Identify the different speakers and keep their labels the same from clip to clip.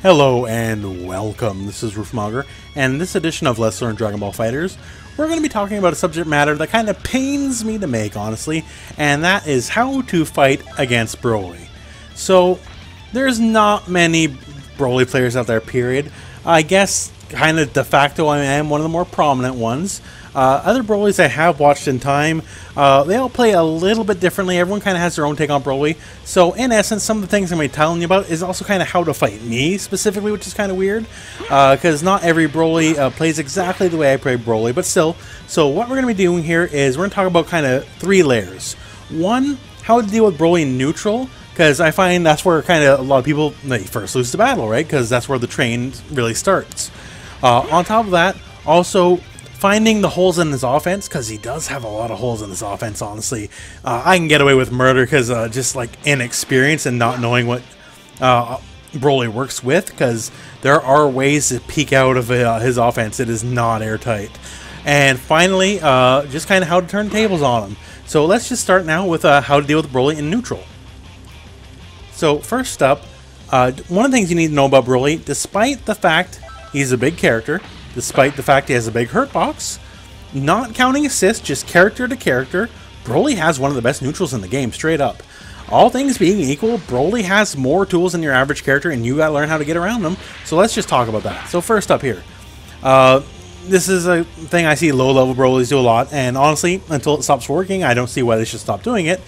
Speaker 1: Hello and welcome, this is Rooflemonger, and in this edition of Let's Learn Dragon Ball FighterZ, we're going to be talking about a subject matter that kind of pains me to make, honestly, and that is how to fight against Broly. So, there's not many Broly players out there, period. I guess, kind of de facto, I am one of the more prominent ones. Other Brolys I have watched in time, they all play a little bit differently. Everyone kind of has their own take on Broly. So, in essence, some of the things I'm going to be telling you about is also kind of how to fight me, specifically, which is kind of weird. Because not every Broly plays exactly the way I play Broly, but still. So, what we're going to be doing here is we're going to talk about kind of three layers. One, how to deal with Broly neutral. Because I find that's where kind of a lot of people, they first lose the battle, right? Because that's where the train really starts. On top of that, also finding the holes in his offense, because he does have a lot of holes in his offense, honestly. I can get away with murder because just like inexperience and not knowing what Broly works with, because there are ways to peek out of his offense. It is not airtight. And finally, just kind of how to turn tables on him. So let's just start now with how to deal with Broly in neutral. So first up, one of the things you need to know about Broly, despite the fact he's a big character, despite the fact he has a big hurt box, not counting assists, just character to character, Broly has one of the best neutrals in the game, straight up. All things being equal, Broly has more tools than your average character, and you gotta learn how to get around them. So let's just talk about that. So first up here, this is a thing I see low-level Brolys do a lot, and honestly, until it stops working, I don't see why they should stop doing it.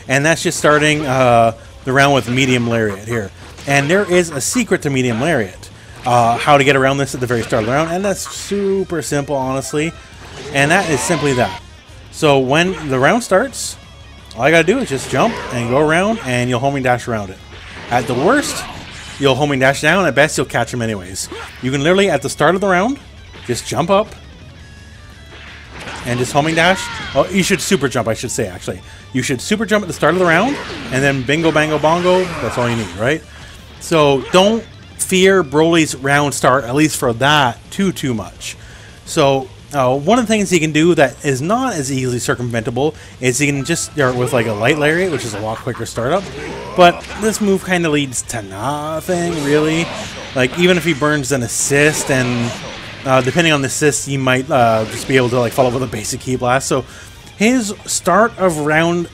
Speaker 1: And that's just starting the round with medium lariat here. And there is a secret to medium lariat. How to get around this at the very start of the round, and that's super simple, honestly, and that is simply that. So when the round starts, all I gotta do is just jump and go around, and you'll homing dash around it. At the worst, you'll homing dash down. At best, you'll catch him anyways. You can literally, at the start of the round, just jump up and just homing dash. Oh, you should super jump, I should say, actually. You should super jump at the start of the round, and then bingo, bango, bongo, that's all you need, right? So don't fear Broly's round start, at least for that, too much. So one of the things he can do that is not as easily circumventable is he can just start with like a light lariat, which is a lot quicker startup. But this move kind of leads to nothing, really. Like, even if he burns an assist, and depending on the assist, he might just be able to like follow with a basic ki blast. So his start of round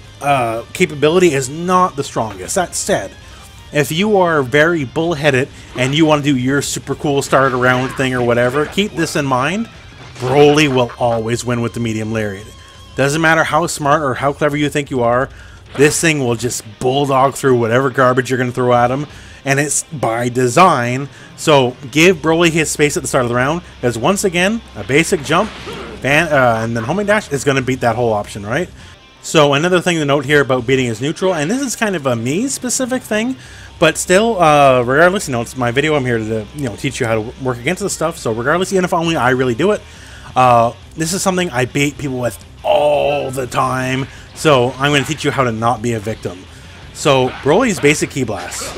Speaker 1: capability is not the strongest. That said, if you are very bullheaded and you want to do your super cool start around thing or whatever, keep this in mind. Broly will always win with the medium lariat. Doesn't matter how smart or how clever you think you are, this thing will just bulldog through whatever garbage you're going to throw at him, and it's by design. So give Broly his space at the start of the round, because once again, a basic jump and then homing dash is going to beat that whole option, right? So another thing to note here about beating his neutral, and this is kind of a me-specific thing, but still, regardless, it's my video. I'm here to, teach you how to work against this stuff. So regardless, even if only I really do it, this is something I bait people with all the time. So I'm going to teach you how to not be a victim. So Broly's basic ki blast.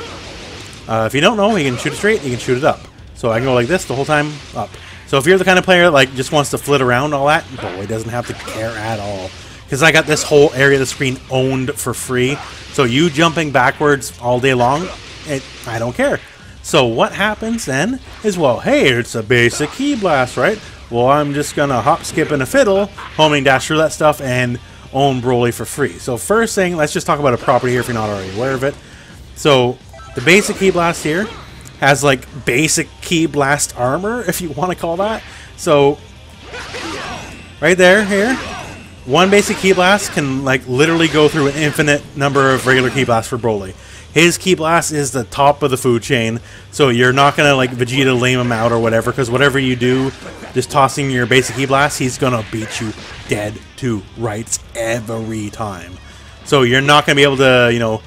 Speaker 1: If you don't know, he can shoot it straight, he can shoot it up. So I can go like this the whole time, up. So if you're the kind of player that like just wants to flit around all that, Broly doesn't have to care at all. Because I got this whole area of the screen owned for free. So you jumping backwards all day long, I don't care. So what happens then is, well, hey, it's a basic ki blast, right? Well, I'm just going to hop, skip, and a fiddle, homing dash through that stuff, and own Broly for free. So first thing, let's just talk about a property here if you're not already aware of it. So the basic ki blast here has like basic ki blast armor, if you want to call that. So right there, here. One basic ki blast can like literally go through an infinite number of regular ki blasts for Broly. His ki blast is the top of the food chain, so you're not gonna like Vegeta lame him out or whatever, because whatever you do, just tossing your basic ki blast, he's gonna beat you dead to rights every time. So you're not gonna be able to,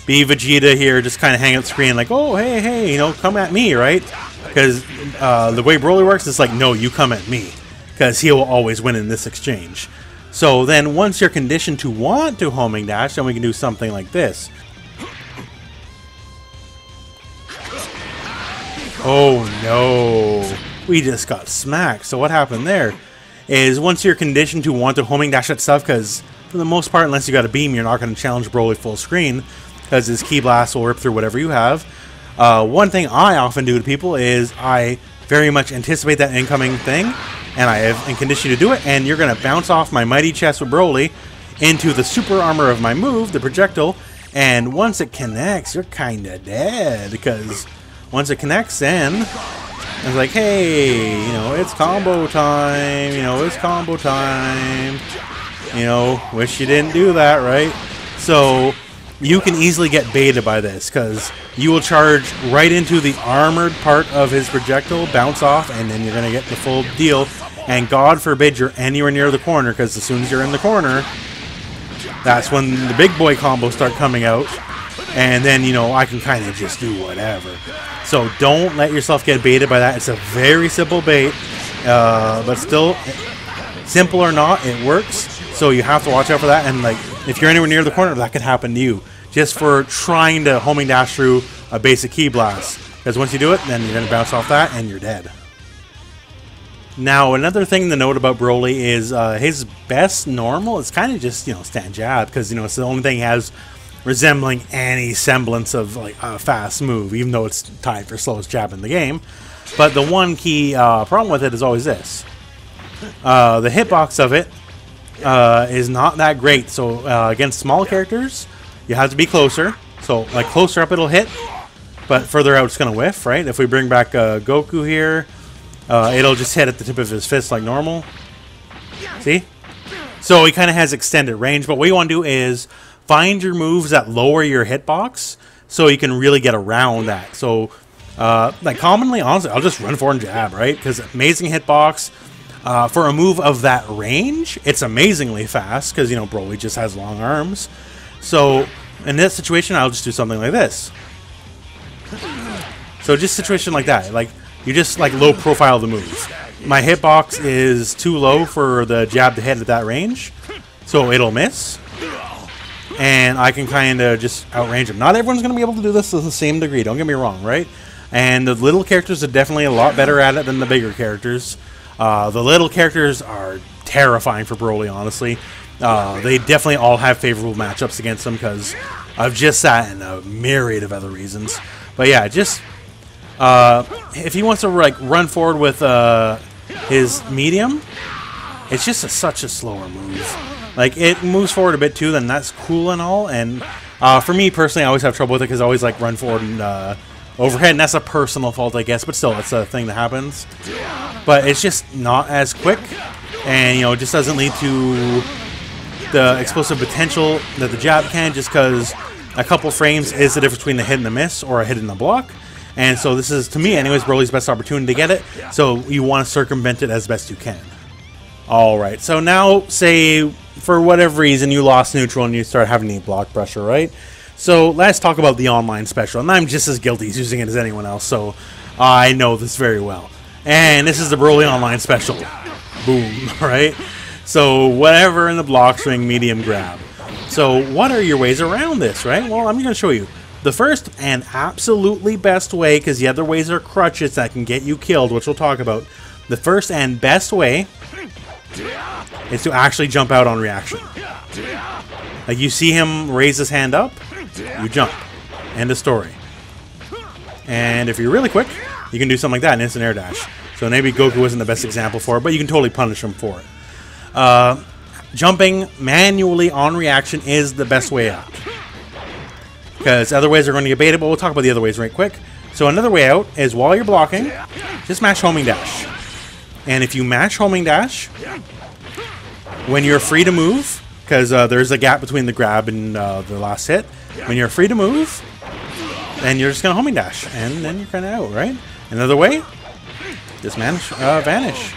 Speaker 1: be Vegeta here, just kind of hang out the screen like, oh hey, come at me, right? Because the way Broly works is like, no, you come at me, because he will always win in this exchange. So then once you're conditioned to want to homing dash, then we can do something like this. Oh no, we just got smacked. So what happened there is once you're conditioned to want to homing dash that stuff, because for the most part, unless you got a beam, you're not going to challenge Broly full screen, because his ki blast will rip through whatever you have. One thing I often do to people is I very much anticipate that incoming thing, and I have in condition to do it, and you're going to bounce off my mighty chest with Broly into the super armor of my move, the projectile, and once it connects, you're kind of dead, because once it connects, then it's like, hey, you know, it's combo time, you know, it's combo time, you know, wish you didn't do that, right? So you can easily get baited by this, because you will charge right into the armored part of his projectile, bounce off, and then you're going to get the full deal. And God forbid you're anywhere near the corner, because as soon as you're in the corner, that's when the big boy combos start coming out. And then, you know, I can kind of just do whatever. So don't let yourself get baited by that. It's a very simple bait, but still, simple or not, it works. So you have to watch out for that. And like, if you're anywhere near the corner, that could happen to you, just for trying to homing dash through a basic key blast. Because once you do it, then you're going to bounce off that and you're dead. Now, another thing to note about Broly is his best normal is kind of just, you know, stand jab, because, you know, it's the only thing he has resembling any semblance of like a fast move, even though it's tied for slowest jab in the game. But the one key problem with it is always this. The hitbox of it is not that great. So against small characters, you have to be closer. So like closer up it'll hit, but further out it's going to whiff, right? If we bring back Goku here, it'll just hit at the tip of his fist like normal. See? So he kind of has extended range, but what you want to do is find your moves that lower your hitbox so you can really get around that. So, like commonly, honestly, I'll just run forward and jab, right? Because amazing hitbox. For a move of that range, it's amazingly fast because, you know, Broly just has long arms. So, in this situation, I'll just do something like this. So, just situation like that. Like, you just, like, low profile the move. My hitbox is too low for the jab to hit at that range, so it'll miss. And I can kind of just outrange him. Not everyone's going to be able to do this to the same degree, don't get me wrong, right? And the little characters are definitely a lot better at it than the bigger characters. The little characters are terrifying for Broly, honestly. They definitely all have favorable matchups against them because of just that and a myriad of other reasons. But yeah, just if he wants to like run forward with his medium, it's just such a slower move. Like, it moves forward a bit too, then that's cool and all. And for me personally, I always have trouble with it because I always like run forward and overhead, and that's a personal fault, I guess. But still, it's a thing that happens. But it's just not as quick, and, you know, it just doesn't lead to the explosive potential that the jab can, just because a couple frames is the difference between the hit and the miss, or a hit and the block. And so this is, to me anyways, Broly's best opportunity to get it. So you want to circumvent it as best you can. Alright, so now, say, for whatever reason, you lost neutral and you start having to block pressure, right? So let's talk about the online special. And I'm just as guilty as using it as anyone else, so I know this very well. And this is the Broly online special. Boom, right? So whatever in the block swing, medium grab. So what are your ways around this, right? Well, I'm going to show you. The first and absolutely best way, because the other ways are crutches that can get you killed, which we'll talk about. The first and best way is to actually jump out on reaction. Like, you see him raise his hand up, you jump. End of story. And if you're really quick, you can do something like that, an instant air dash. So maybe Goku isn't the best example for it, but you can totally punish him for it. Jumping manually on reaction is the best way out. Because other ways are going to get baited, but we'll talk about the other ways right quick. So another way out is while you're blocking, just mash homing dash. And if you mash homing dash, when you're free to move, because there's a gap between the grab and the last hit, when you're free to move, then you're just going to homing dash, and then you're kind of out, right? Another way, just vanish.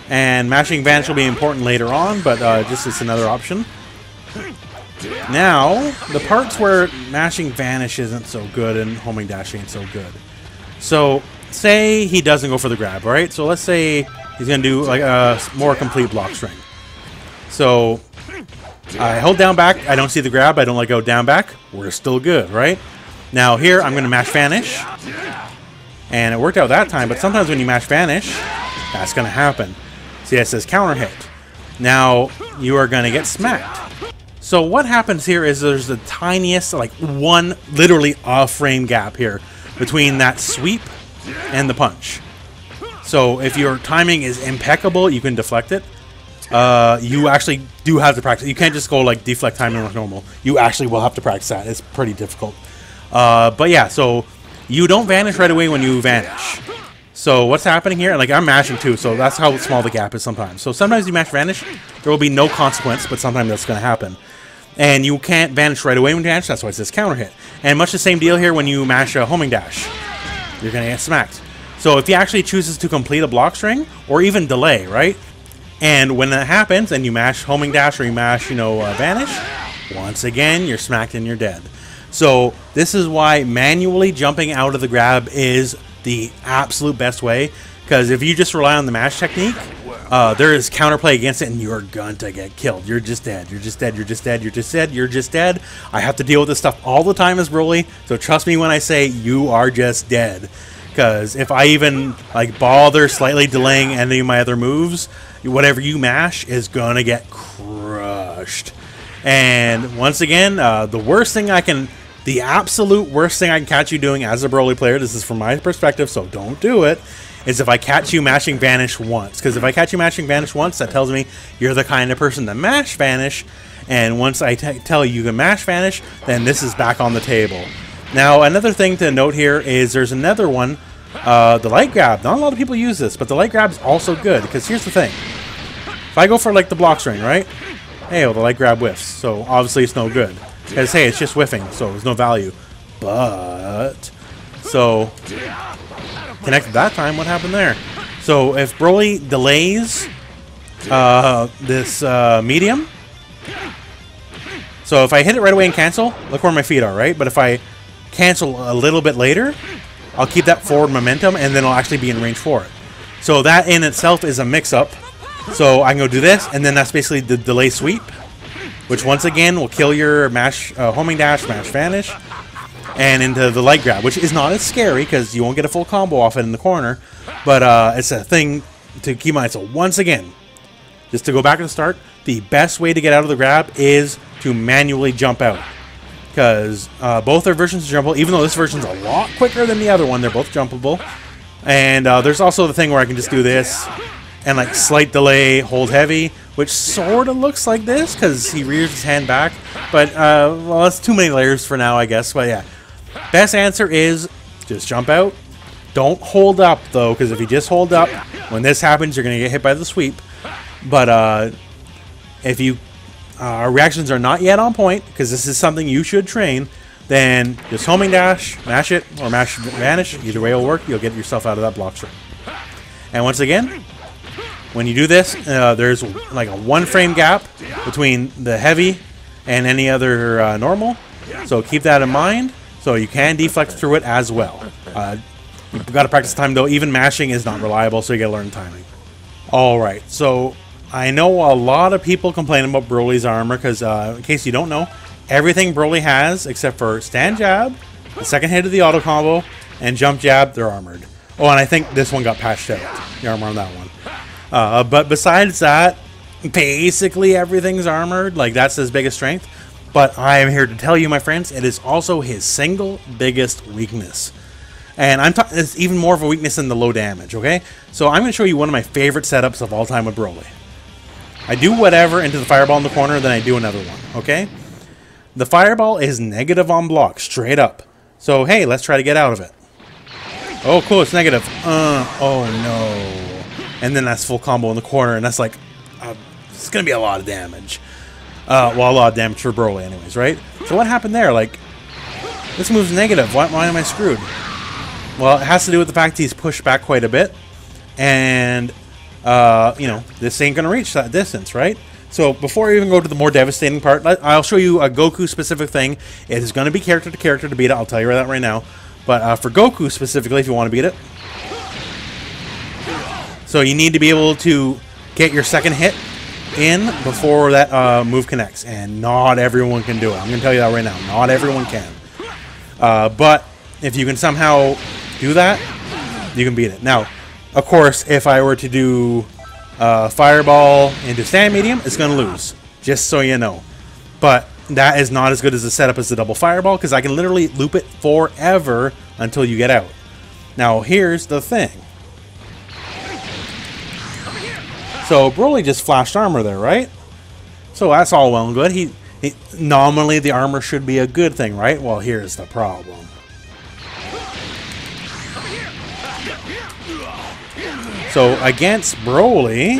Speaker 1: And mashing vanish will be important later on, but just it's another option. Now, the parts where mashing vanish isn't so good and homing dash ain't so good. So, say he doesn't go for the grab, right? So let's say he's going to do like a more complete block string. So, I hold down back, I don't see the grab, I don't let go down back, we're still good, right? Now here, I'm going to mash vanish. And it worked out that time, but sometimes when you mash vanish, that's going to happen. See, it says counter hit. Now, you are going to get smacked. So what happens here is there's the tiniest, like one, literally off-frame gap here, between that sweep and the punch. So if your timing is impeccable, you can deflect it. You actually do have to practice. You can't just go like deflect timing like normal. You actually will have to practice that. It's pretty difficult. But yeah, so you don't vanish right away when you vanish. So what's happening here? Like I'm mashing too, so that's how small the gap is sometimes. So sometimes you mash vanish, there will be no consequence, but sometimes that's going to happen. And you can't vanish right away when you vanish, that's why it says counter hit. And much the same deal here when you mash a homing dash. You're going to get smacked. So if he actually chooses to complete a block string, or even delay, right? And when that happens, and you mash homing dash or you mash, vanish, once again, you're smacked and you're dead. So this is why manually jumping out of the grab is the absolute best way. Because if you just rely on the mash technique, there is counterplay against it and you're going to get killed. You're just dead. You're just dead. You're just dead. You're just dead. You're just dead. I have to deal with this stuff all the time as Broly. So trust me when I say you are just dead. Because if I even bother slightly delaying any of my other moves, whatever you mash is going to get crushed. And once again, the absolute worst thing I can catch you doing as a Broly player, this is from my perspective, so don't do it, is if I catch you mashing vanish once. Because if I catch you mashing vanish once, that tells me you're the kind of person to mash vanish. And once I tell you can mash vanish, then this is back on the table. Now, another thing to note here is there's another one, the light grab. Not a lot of people use this, but the light grab is also good. Because here's the thing. If I go for the block string, right? Hey, well, the light grab whiffs. So obviously it's no good. Because, hey, it's just whiffing, so there's no value. But, so, connected that time, what happened there? So if Broly delays this medium, so if I hit it right away and cancel, look where my feet are, right? But if I cancel a little bit later, I'll keep that forward momentum, and then I'll actually be in range for it. So that in itself is a mix-up. So I can go do this, and then that's basically the delay sweep, which once again will kill your mash homing dash, mash vanish, and into the light grab, which is not as scary because you won't get a full combo off it in the corner, but it's a thing to keep in mind. So once again, just to go back to the start, the best way to get out of the grab is to manually jump out. Because both their versions are jumpable, even though this version's a lot quicker than the other one, they're both jumpable. And there's also the thing where I can just do this and slight delay, hold heavy, which sort of looks like this because he rears his hand back. But, well, that's too many layers for now, I guess. But yeah, best answer is just jump out. Don't hold up, though, because if you just hold up, when this happens, you're going to get hit by the sweep. But if you reactions are not yet on point, because this is something you should train, then just homing dash, mash it, or mash vanish. Either way will work. You'll get yourself out of that block string. And once again, when you do this, there's a 1 frame gap between the heavy and any other normal. So keep that in mind. So you can deflect through it as well. You've got to practice time, though. Even mashing is not reliable, so you got to learn timing. Alright, so I know a lot of people complain about Broly's armor because, in case you don't know, everything Broly has, except for stand jab, the second hit of the auto combo, and jump jab, they're armored. Oh, and I think this one got patched out, the armor on that one. But besides that, basically everything's armored. That's his biggest strength. But I am here to tell you, my friends, it is also his single biggest weakness. And it's even more of a weakness than the low damage, okay? So I'm going to show you one of my favorite setups of all time with Broly. I do whatever into the fireball in the corner, then I do another one, okay? The fireball is negative on block, straight up. So, hey, let's try to get out of it. Oh, cool, it's negative. Oh, no. And then that's full combo in the corner, and that's it's going to be a lot of damage. Well, a lot of damage for Broly anyways, right? So what happened there? This move's negative. Why am I screwed? Well, it has to do with the fact he's pushed back quite a bit. And, this ain't going to reach that distance, right? So before I even go to the more devastating part, I'll show you a Goku-specific thing. It is going to be character to character to beat it. I'll tell you that right now. But for Goku specifically, if you want to beat it. So you need to be able to get your second hit in before that move connects. And not everyone can do it. I'm going to tell you that right now. Not everyone can. But if you can somehow do that, you can beat it. Now, of course, if I were to do fireball into stand medium, it's going to lose. Just so you know. But that is not as good as the setup as the double fireball, because I can literally loop it forever until you get out. Now, here's the thing. So, Broly just flashed armor there, right? So, that's all well and good. Nominally, the armor should be a good thing, right? Well, here's the problem. So, against Broly...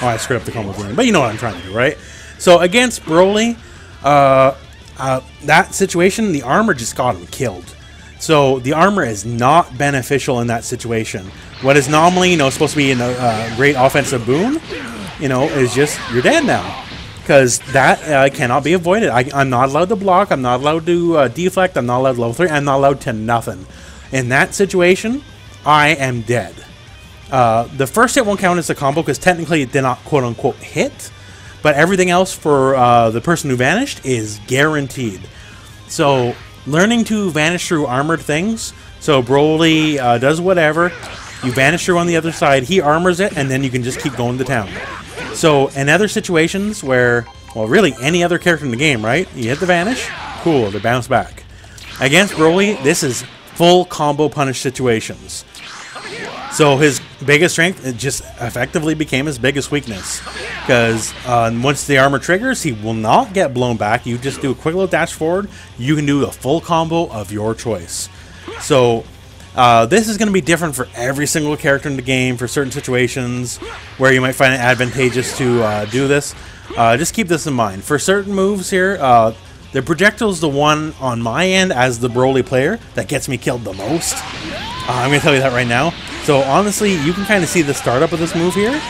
Speaker 1: Oh, I screwed up the combo game, but you know what I'm trying to do, right? So, against Broly, that situation, the armor just got him killed. So, the armor is not beneficial in that situation. What is normally, supposed to be a great offensive boon, is just, you're dead now. Because that cannot be avoided. I'm not allowed to block, I'm not allowed to deflect, I'm not allowed to level 3, I'm not allowed to nothing. In that situation, I am dead. The first hit won't count as a combo because technically it did not quote-unquote hit, but everything else for the person who vanished is guaranteed. So, learning to vanish through armored things, so Broly does whatever, you vanish through on the other side, he armors it, and then you can just keep going to town. So, in other situations where, well, really any other character in the game, right? You hit the vanish, cool, they bounce back. Against Broly, this is full combo punish situations. So his biggest strength, it just effectively became his biggest weakness. Because once the armor triggers, he will not get blown back. You just do a quick little dash forward, you can do a full combo of your choice. So this is going to be different for every single character in the game for certain situations where you might find it advantageous to do this. Just keep this in mind. For certain moves here, the projectile is the one on my end as the Broly player that gets me killed the most. I'm going to tell you that right now. So honestly, you can kind of see the startup of this move here.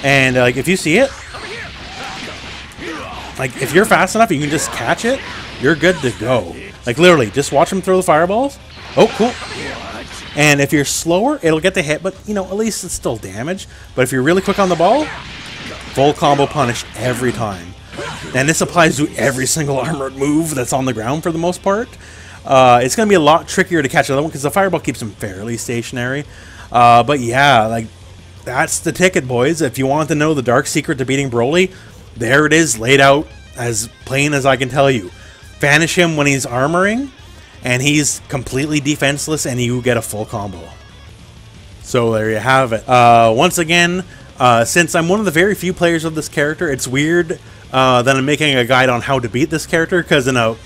Speaker 1: And like if you see it, like if you're fast enough, you can just catch it, you're good to go. Like literally, just watch him throw the fireballs. Oh, cool. And if you're slower, it'll get the hit, but at least it's still damage. But if you're really quick on the ball, full combo punish every time. And this applies to every single armored move that's on the ground for the most part. It's going to be a lot trickier to catch another one because the fireball keeps him fairly stationary. But yeah, like that's the ticket, boys. If you want to know the dark secret to beating Broly, there it is, laid out as plain as I can tell you. Vanish him when he's armoring, and he's completely defenseless, and you get a full combo. So there you have it. Once again, since I'm one of the very few players of this character, it's weird that I'm making a guide on how to beat this character, because in a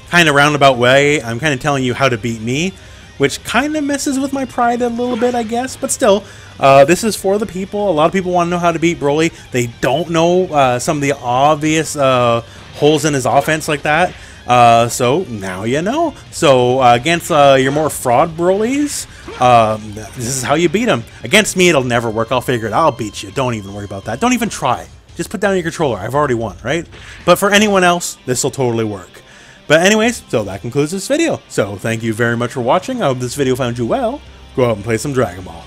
Speaker 1: kind of roundabout way, I'm kind of telling you how to beat me, which kind of messes with my pride a little bit, I guess. But still, this is for the people. A lot of people want to know how to beat Broly. They don't know some of the obvious holes in his offense like that. So now you know. So against your more fraud Brolys, this is how you beat him. Against me, it'll never work. I'll figure it out. I'll beat you. Don't even worry about that. Don't even try. Just put down your controller. I've already won, right? But for anyone else, this will totally work. But anyways, so that concludes this video. So thank you very much for watching. I hope this video found you well. Go out and play some Dragon Ball.